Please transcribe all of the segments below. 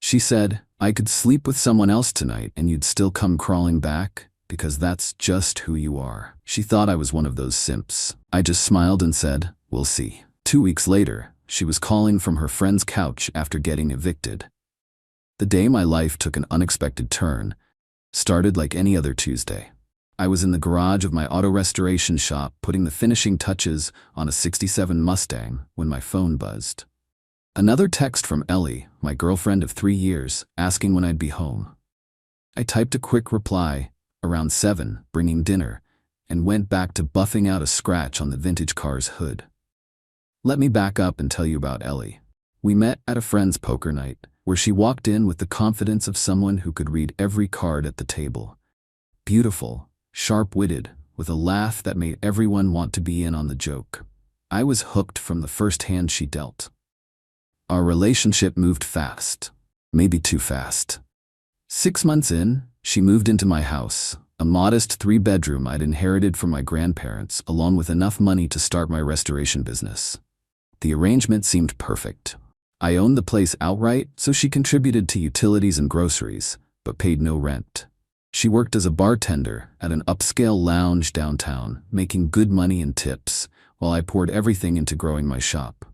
She said, I could sleep with someone else tonight and you'd still come crawling back, because that's just who you are. She thought I was one of those simps. I just smiled and said, we'll see. 2 weeks later, she was calling from her friend's couch after getting evicted. The day my life took an unexpected turn started like any other Tuesday. I was in the garage of my auto restoration shop putting the finishing touches on a '67 Mustang when my phone buzzed. Another text from Ellie, my girlfriend of 3 years, asking when I'd be home. I typed a quick reply, around 7, bringing dinner, and went back to buffing out a scratch on the vintage car's hood. Let me back up and tell you about Ellie. We met at a friend's poker night, where she walked in with the confidence of someone who could read every card at the table. Beautiful, sharp-witted, with a laugh that made everyone want to be in on the joke. I was hooked from the first hand she dealt. Our relationship moved fast, maybe too fast. 6 months in, she moved into my house, a modest 3-bedroom I'd inherited from my grandparents, along with enough money to start my restoration business. The arrangement seemed perfect. I owned the place outright, so she contributed to utilities and groceries, but paid no rent. She worked as a bartender at an upscale lounge downtown, making good money and tips, while I poured everything into growing my shop.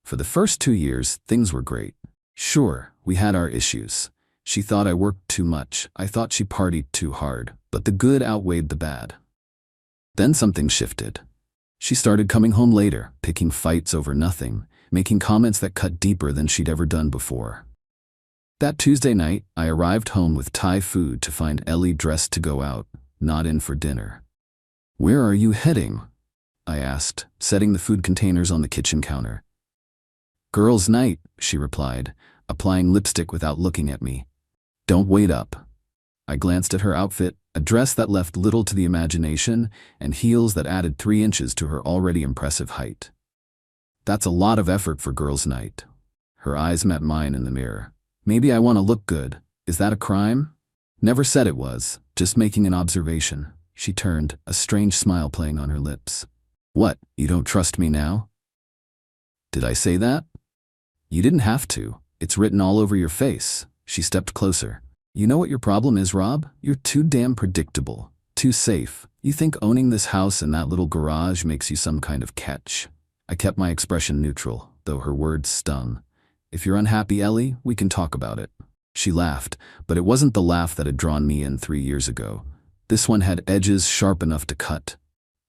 For the first 2 years, things were great. Sure, we had our issues. She thought I worked too much. I thought she partied too hard, but the good outweighed the bad. Then something shifted. She started coming home later, picking fights over nothing, making comments that cut deeper than she'd ever done before. That Tuesday night, I arrived home with Thai food to find Ellie dressed to go out, not in for dinner. Where are you heading? I asked, setting the food containers on the kitchen counter. Girls' night, she replied, applying lipstick without looking at me. Don't wait up. I glanced at her outfit, a dress that left little to the imagination and heels that added 3 inches to her already impressive height. That's a lot of effort for girls' night. Her eyes met mine in the mirror. Maybe I want to look good. Is that a crime? Never said it was, just making an observation. She turned, a strange smile playing on her lips. What, you don't trust me now? Did I say that? You didn't have to. It's written all over your face. She stepped closer. You know what your problem is, Rob? You're too damn predictable, too safe. You think owning this house and that little garage makes you some kind of catch. I kept my expression neutral, though her words stung. If you're unhappy, Ellie, we can talk about it. She laughed, but it wasn't the laugh that had drawn me in 3 years ago. This one had edges sharp enough to cut.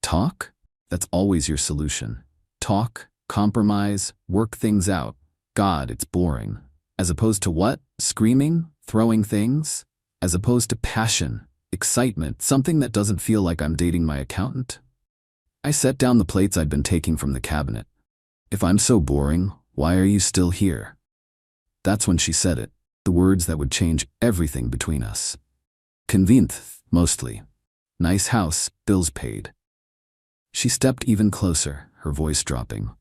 Talk? That's always your solution. Talk, compromise, work things out. God, it's boring. As opposed to what? Screaming? Throwing things? As opposed to passion, excitement, something that doesn't feel like I'm dating my accountant? I set down the plates I'd been taking from the cabinet. If I'm so boring, why are you still here? That's when she said it, the words that would change everything between us. Convenient, mostly. Nice house, bills paid. She stepped even closer, her voice dropping.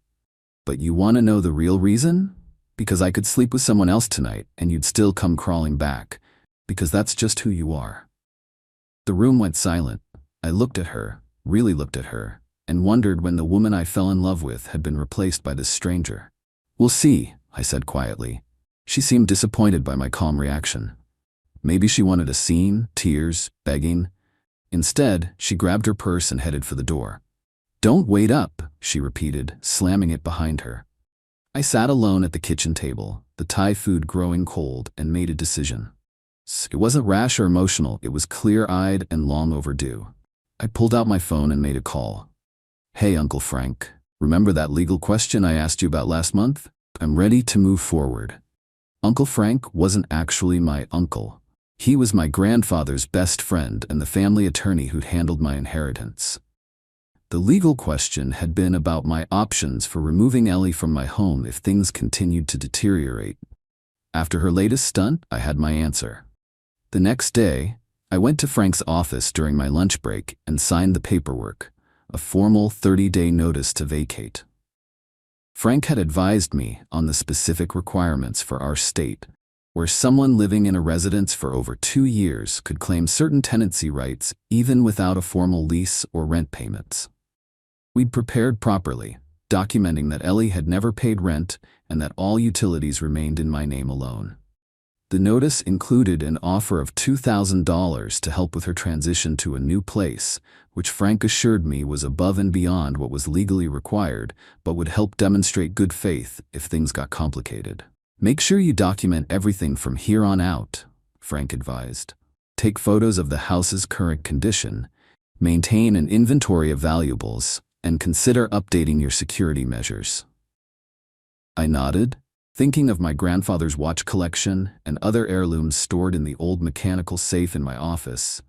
But you want to know the real reason? Because I could sleep with someone else tonight and you'd still come crawling back, because that's just who you are. The room went silent. I looked at her, really looked at her, and wondered when the woman I fell in love with had been replaced by this stranger. We'll see, I said quietly. She seemed disappointed by my calm reaction. Maybe she wanted a scene, tears, begging. Instead, she grabbed her purse and headed for the door. Don't wait up, she repeated, slamming it behind her. I sat alone at the kitchen table, the Thai food growing cold, and made a decision. It wasn't rash or emotional, it was clear-eyed and long overdue. I pulled out my phone and made a call. Hey, Uncle Frank, remember that legal question I asked you about last month? I'm ready to move forward. Uncle Frank wasn't actually my uncle. He was my grandfather's best friend and the family attorney who'd handled my inheritance. The legal question had been about my options for removing Ellie from my home if things continued to deteriorate. After her latest stunt, I had my answer. The next day, I went to Frank's office during my lunch break and signed the paperwork, a formal 30-day notice to vacate. Frank had advised me on the specific requirements for our state, where someone living in a residence for over 2 years could claim certain tenancy rights even without a formal lease or rent payments. We'd prepared properly, documenting that Ellie had never paid rent and that all utilities remained in my name alone. The notice included an offer of $2,000 to help with her transition to a new place, which Frank assured me was above and beyond what was legally required, but would help demonstrate good faith if things got complicated. "Make sure you document everything from here on out," Frank advised. "Take photos of the house's current condition, maintain an inventory of valuables, and consider updating your security measures." I nodded, thinking of my grandfather's watch collection and other heirlooms stored in the old mechanical safe in my office,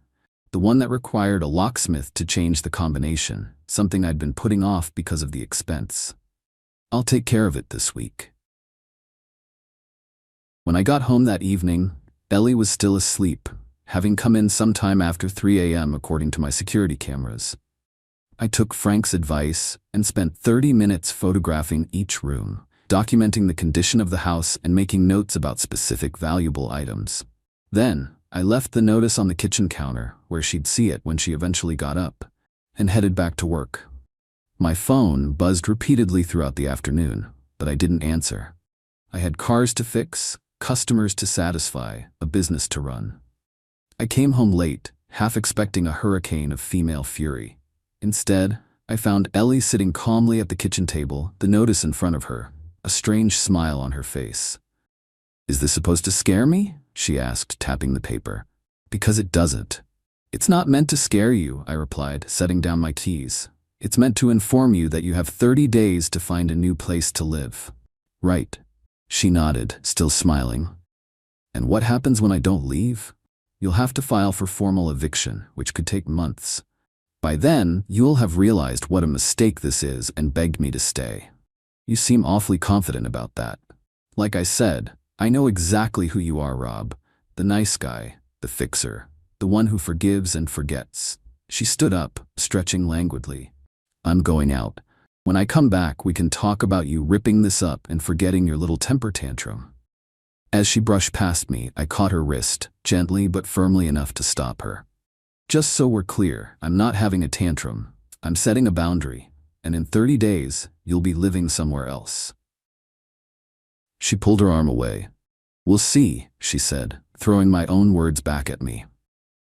the one that required a locksmith to change the combination, something I'd been putting off because of the expense. "I'll take care of it this week." When I got home that evening, Ellie was still asleep, having come in sometime after 3 a.m. according to my security cameras. I took Frank's advice and spent 30 minutes photographing each room, documenting the condition of the house and making notes about specific valuable items. Then, I left the notice on the kitchen counter, where she'd see it when she eventually got up, and headed back to work. My phone buzzed repeatedly throughout the afternoon, but I didn't answer. I had cars to fix, customers to satisfy, a business to run. I came home late, half expecting a hurricane of female fury. Instead, I found Ellie sitting calmly at the kitchen table, the notice in front of her, a strange smile on her face. "Is this supposed to scare me?" she asked, tapping the paper. "Because it doesn't. It's not meant to scare you," I replied, setting down my keys. "It's meant to inform you that you have 30 days to find a new place to live." "Right." She nodded, still smiling. "And what happens when I don't leave? You'll have to file for formal eviction, which could take months. By then, you'll have realized what a mistake this is and begged me to stay. You seem awfully confident about that." "Like I said, I know exactly who you are, Rob. The nice guy, the fixer, the one who forgives and forgets." She stood up, stretching languidly. "I'm going out. When I come back, we can talk about you ripping this up and forgetting your little temper tantrum." As she brushed past me, I caught her wrist, gently but firmly enough to stop her. "Just so we're clear, I'm not having a tantrum. I'm setting a boundary, and in 30 days, you'll be living somewhere else." She pulled her arm away. "We'll see," she said, throwing my own words back at me.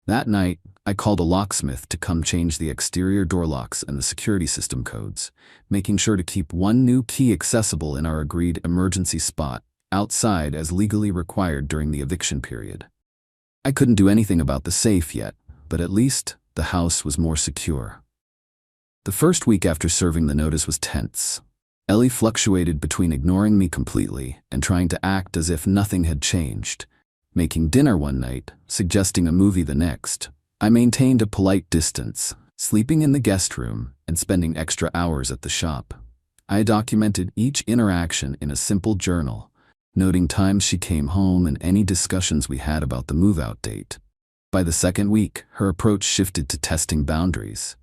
That night, I called a locksmith to come change the exterior door locks and the security system codes, making sure to keep one new key accessible in our agreed emergency spot, outside as legally required during the eviction period. I couldn't do anything about the safe yet, but at least the house was more secure. The first week after serving the notice was tense. Ellie fluctuated between ignoring me completely and trying to act as if nothing had changed, making dinner one night, suggesting a movie the next. I maintained a polite distance, sleeping in the guest room and spending extra hours at the shop. I documented each interaction in a simple journal, noting times she came home and any discussions we had about the move-out date. By the second week, her approach shifted to testing boundaries.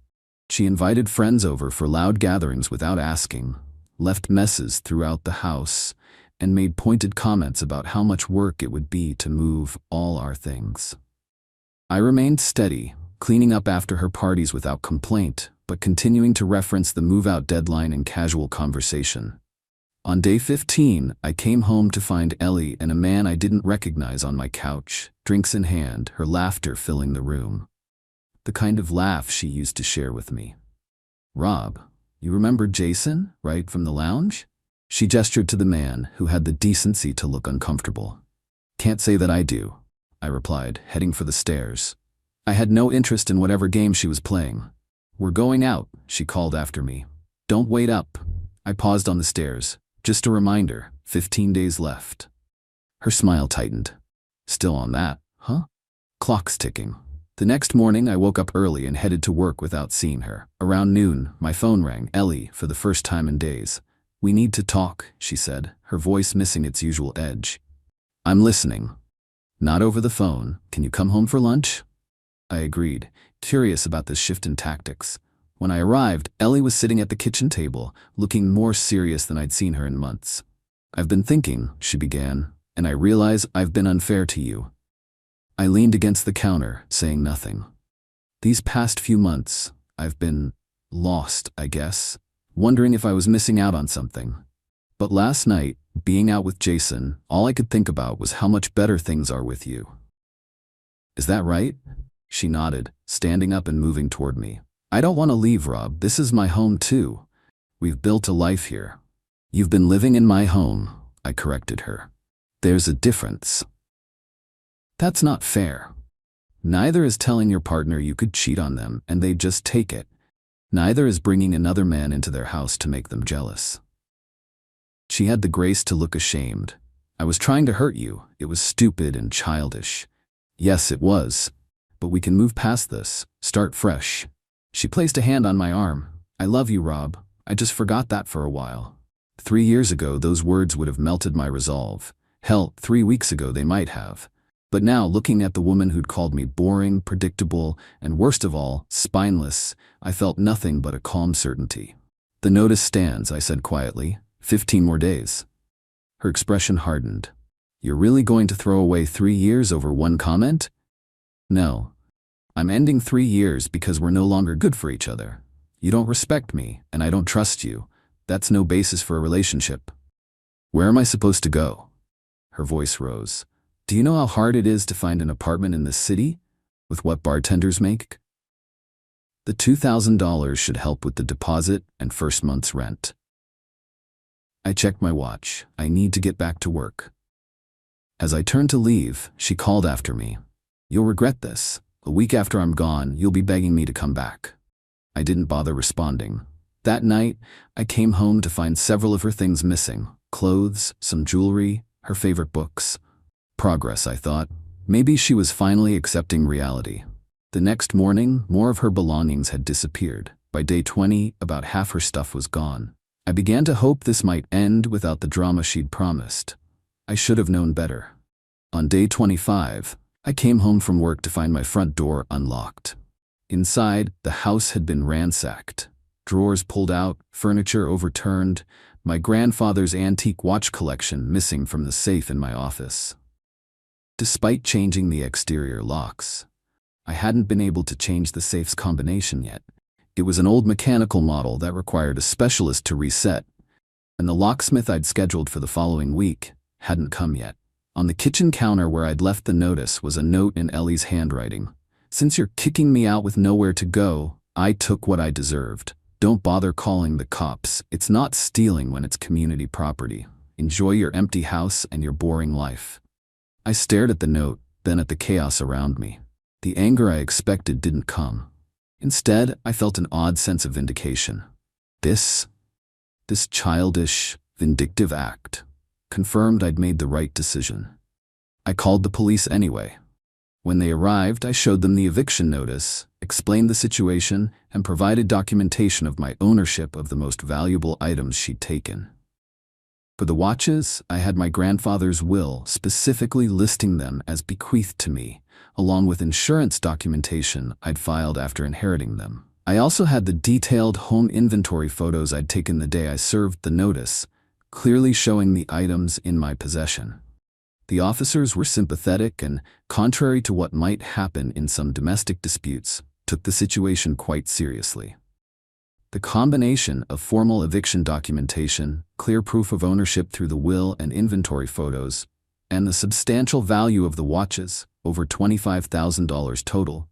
She invited friends over for loud gatherings without asking, left messes throughout the house, and made pointed comments about how much work it would be to move all our things. I remained steady, cleaning up after her parties without complaint, but continuing to reference the move-out deadline in casual conversation. On day 15, I came home to find Ellie and a man I didn't recognize on my couch, drinks in hand, her laughter filling the room. The kind of laugh she used to share with me. "Rob, you remember Jason, right, from the lounge?" She gestured to the man, who had the decency to look uncomfortable. "Can't say that I do," I replied, heading for the stairs. I had no interest in whatever game she was playing. "We're going out," she called after me. "Don't wait up." I paused on the stairs. Just a reminder, 15 days left. Her smile tightened. "Still on that, huh?" Clock's ticking. The next morning, I woke up early and headed to work without seeing her. Around noon, my phone rang. Ellie, for the first time in days. "We need to talk," she said, her voice missing its usual edge. "I'm listening." "Not over the phone. Can you come home for lunch?" I agreed, curious about this shift in tactics. When I arrived, Ellie was sitting at the kitchen table, looking more serious than I'd seen her in months. "I've been thinking," she began, "and I realize I've been unfair to you." I leaned against the counter, saying nothing. These past few months, I've been lost, I guess, wondering if I was missing out on something. But last night, Being out with Jason, all I could think about was how much better things are with you. Is that right? She nodded, standing up and moving toward me. I don't want to leave, Rob. This is my home too. We've built a life here. You've been living in my home, I corrected her. There's a difference. That's not fair. Neither is telling your partner you could cheat on them and they'd just take it. Neither is bringing another man into their house to make them jealous. She had the grace to look ashamed. I was trying to hurt you. It was stupid and childish. Yes, it was. But we can move past this, start fresh. She placed a hand on my arm. I love you, Rob. I just forgot that for a while. 3 years ago, those words would have melted my resolve. Hell, 3 weeks ago they might have. But now, looking at the woman who'd called me boring, predictable, and worst of all, spineless, I felt nothing but a calm certainty. The notice stands, I said quietly. 15 more days. Her expression hardened. You're really going to throw away 3 years over one comment? No. I'm ending 3 years because we're no longer good for each other. You don't respect me, and I don't trust you. That's no basis for a relationship. Where am I supposed to go? Her voice rose. Do you know how hard it is to find an apartment in this city? With what bartenders make? The $2,000 should help with the deposit and first month's rent. I checked my watch. I need to get back to work. As I turned to leave, she called after me. You'll regret this. A week after I'm gone, you'll be begging me to come back. I didn't bother responding. That night, I came home to find several of her things missing. Clothes, some jewelry, her favorite books. Progress, I thought. Maybe she was finally accepting reality. The next morning, more of her belongings had disappeared. By day 20, about half her stuff was gone. I began to hope this might end without the drama she'd promised. I should have known better. On day 25, I came home from work to find my front door unlocked. Inside, the house had been ransacked. Drawers pulled out, furniture overturned, my grandfather's antique watch collection missing from the safe in my office. Despite changing the exterior locks, I hadn't been able to change the safe's combination yet. It was an old mechanical model that required a specialist to reset, and the locksmith I'd scheduled for the following week hadn't come yet. On the kitchen counter where I'd left the notice was a note in Ellie's handwriting. Since you're kicking me out with nowhere to go, I took what I deserved. Don't bother calling the cops. It's not stealing when it's community property. Enjoy your empty house and your boring life. I stared at the note, then at the chaos around me. The anger I expected didn't come. Instead, I felt an odd sense of vindication. This childish, vindictive act confirmed I'd made the right decision. I called the police anyway. When they arrived, I showed them the eviction notice, explained the situation, and provided documentation of my ownership of the most valuable items she'd taken. For the watches, I had my grandfather's will specifically listing them as bequeathed to me, along with insurance documentation I'd filed after inheriting them. I also had the detailed home inventory photos I'd taken the day I served the notice, clearly showing the items in my possession. The officers were sympathetic and, contrary to what might happen in some domestic disputes, took the situation quite seriously. The combination of formal eviction documentation, clear proof of ownership through the will and inventory photos, and the substantial value of the watches, over $25,000 total,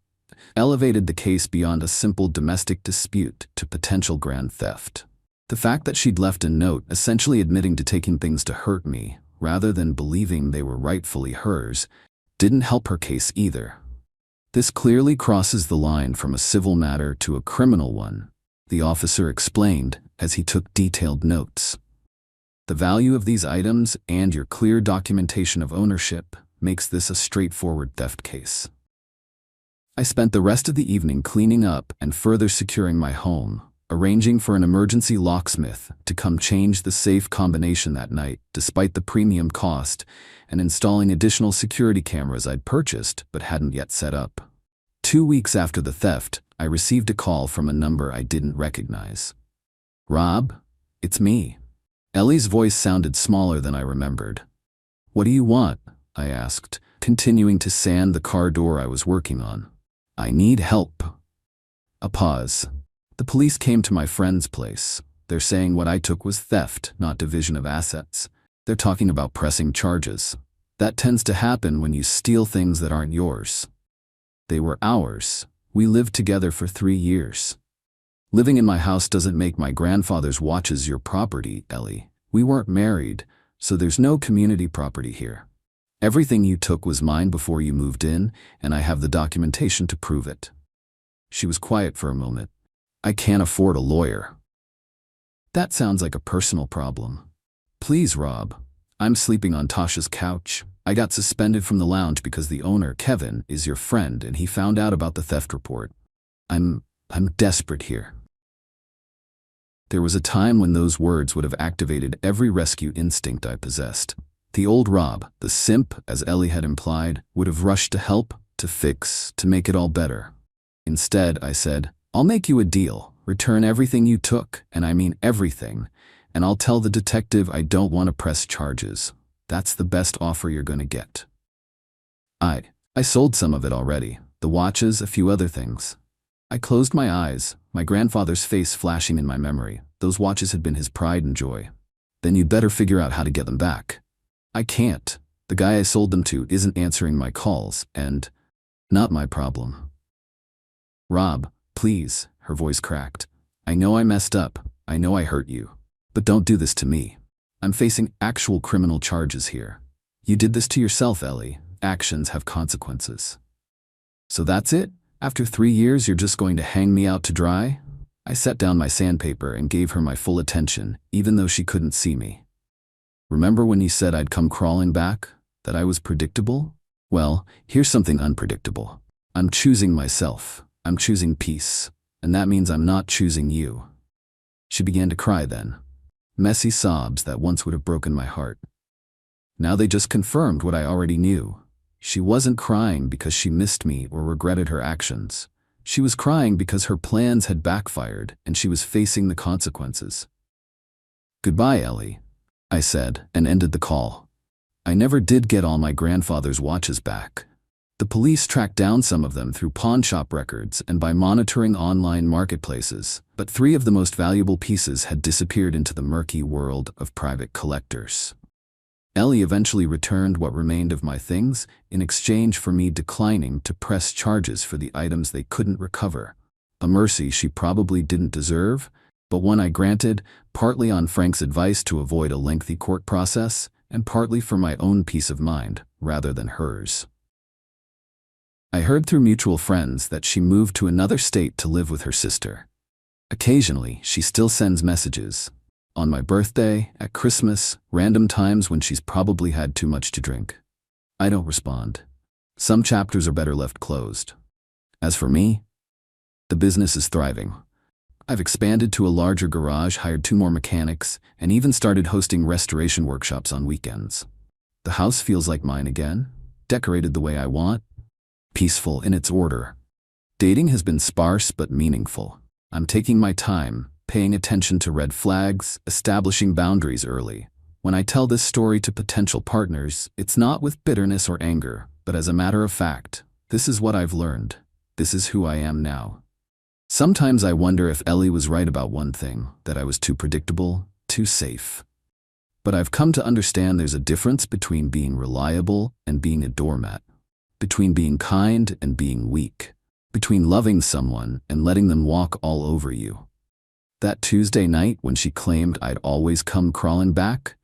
elevated the case beyond a simple domestic dispute to potential grand theft. The fact that she'd left a note essentially admitting to taking things to hurt me, rather than believing they were rightfully hers, didn't help her case either. This clearly crosses the line from a civil matter to a criminal one, the officer explained as he took detailed notes. The value of these items and your clear documentation of ownership makes this a straightforward theft case. I spent the rest of the evening cleaning up and further securing my home, arranging for an emergency locksmith to come change the safe combination that night despite the premium cost, and installing additional security cameras I'd purchased but hadn't yet set up. 2 weeks after the theft, I received a call from a number I didn't recognize. Rob, it's me. Ellie's voice sounded smaller than I remembered. What do you want? I asked, continuing to sand the car door I was working on. I need help. A pause. The police came to my friend's place. They're saying what I took was theft, not division of assets. They're talking about pressing charges. That tends to happen when you steal things that aren't yours. They were ours. We lived together for 3 years. Living in my house doesn't make my grandfather's watches your property, Ellie. We weren't married, so there's no community property here. Everything you took was mine before you moved in, and I have the documentation to prove it. She was quiet for a moment. I can't afford a lawyer. That sounds like a personal problem. Please, Rob. I'm sleeping on Tasha's couch. I got suspended from the lounge because the owner, Kevin, is your friend and he found out about the theft report. I'm desperate here. There was a time when those words would have activated every rescue instinct I possessed. The old Rob, the simp, as Ellie had implied, would have rushed to help, to fix, to make it all better. Instead, I said, I'll make you a deal. Return everything you took, and I mean everything, and I'll tell the detective I don't want to press charges. That's the best offer you're going to get. I sold some of it already. The watches, a few other things. I closed my eyes, my grandfather's face flashing in my memory. Those watches had been his pride and joy. Then you'd better figure out how to get them back. I can't. The guy I sold them to isn't answering my calls, and not my problem. Rob, please, her voice cracked. I know I messed up. I know I hurt you. But don't do this to me. I'm facing actual criminal charges here. You did this to yourself, Ellie. Actions have consequences. So that's it? After 3 years, you're just going to hang me out to dry? I set down my sandpaper and gave her my full attention, even though she couldn't see me. Remember when you said I'd come crawling back? That I was predictable? Well, here's something unpredictable. I'm choosing myself. I'm choosing peace. And that means I'm not choosing you. She began to cry then. Messy sobs that once would have broken my heart. Now they just confirmed what I already knew. She wasn't crying because she missed me or regretted her actions. She was crying because her plans had backfired and she was facing the consequences. Goodbye, Ellie, I said, and ended the call. I never did get all my grandfather's watches back. The police tracked down some of them through pawnshop records and by monitoring online marketplaces, but 3 of the most valuable pieces had disappeared into the murky world of private collectors. Ellie eventually returned what remained of my things in exchange for me declining to press charges for the items they couldn't recover, a mercy she probably didn't deserve, but one I granted, partly on Frank's advice to avoid a lengthy court process, and partly for my own peace of mind, rather than hers. I heard through mutual friends that she moved to another state to live with her sister. Occasionally, she still sends messages. On my birthday, at Christmas, random times when she's probably had too much to drink. I don't respond. Some chapters are better left closed. As for me, the business is thriving. I've expanded to a larger garage, hired 2 more mechanics, and even started hosting restoration workshops on weekends. The house feels like mine again, decorated the way I want, peaceful in its order. Dating has been sparse but meaningful. I'm taking my time, paying attention to red flags, establishing boundaries early. When I tell this story to potential partners, it's not with bitterness or anger, but as a matter of fact. This is what I've learned. This is who I am now. Sometimes I wonder if Ellie was right about one thing, that I was too predictable, too safe. But I've come to understand there's a difference between being reliable and being a doormat, between being kind and being weak, between loving someone and letting them walk all over you. That Tuesday night when she claimed I'd always come crawling back,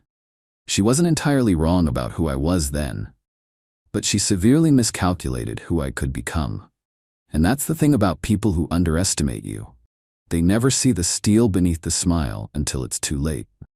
she wasn't entirely wrong about who I was then, but she severely miscalculated who I could become. And that's the thing about people who underestimate you. They never see the steel beneath the smile until it's too late.